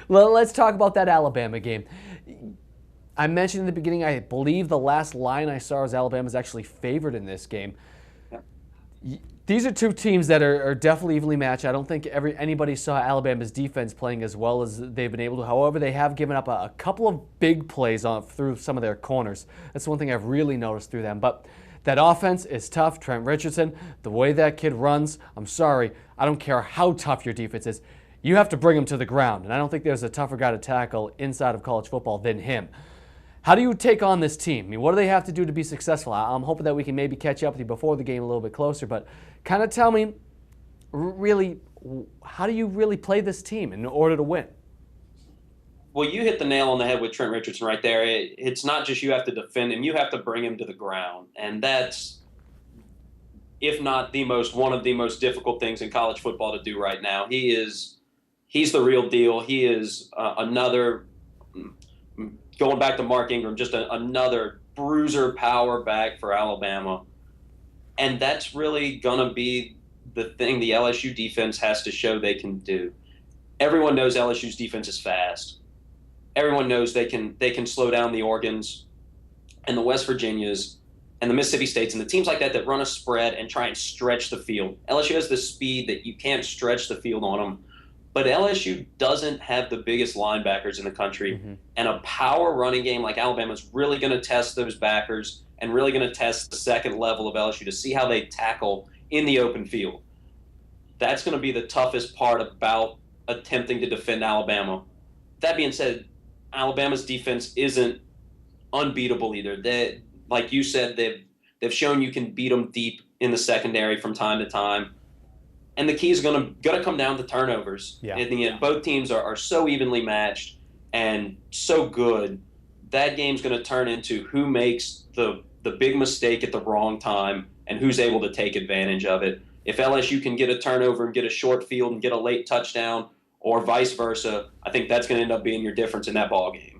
Well, let's talk about that Alabama game. I mentioned in the beginning, I believe the last line I saw was Alabama's actually favored in this game. These are two teams that are definitely evenly matched. I don't think anybody saw Alabama's defense playing as well as they've been able to. However, they have given up a couple of big plays through some of their corners. That's one thing I've really noticed through them. But that offense is tough. Trent Richardson, the way that kid runs, I'm sorry, I don't care how tough your defense is. You have to bring him to the ground. And I don't think there's a tougher guy to tackle inside of college football than him. How do you take on this team? I mean, what do they have to do to be successful? I'm hoping that we can maybe catch up with you before the game a little bit closer, but kind of tell me, really, how do you really play this team in order to win? Well, you hit the nail on the head with Trent Richardson right there. It's not just you have to defend him, you have to bring him to the ground. And that's, if not one of the most difficult things in college football to do right now. He's the real deal. He is another, going back to Mark Ingram, just another bruiser power back for Alabama. And that's really going to be the thing the LSU defense has to show they can do. Everyone knows LSU's defense is fast. Everyone knows they can slow down the Oregons and the West Virginias and the Mississippi States and the teams like that run a spread and try and stretch the field. LSU has the speed that you can't stretch the field on them. But LSU doesn't have the biggest linebackers in the country. And a power running game like Alabama is really going to test those backers and really going to test the second level of LSU to see how they tackle in the open field. That's going to be the toughest part about attempting to defend Alabama. That being said, Alabama's defense isn't unbeatable either. Like you said, they've shown you can beat them deep in the secondary from time to time. And the key is going to come down to turnovers. Yeah. In the end, both teams are so evenly matched and so good. That game's going to turn into who makes the big mistake at the wrong time and who's able to take advantage of it. If LSU can get a turnover and get a short field and get a late touchdown, or vice versa, I think that's going to end up being your difference in that ball game.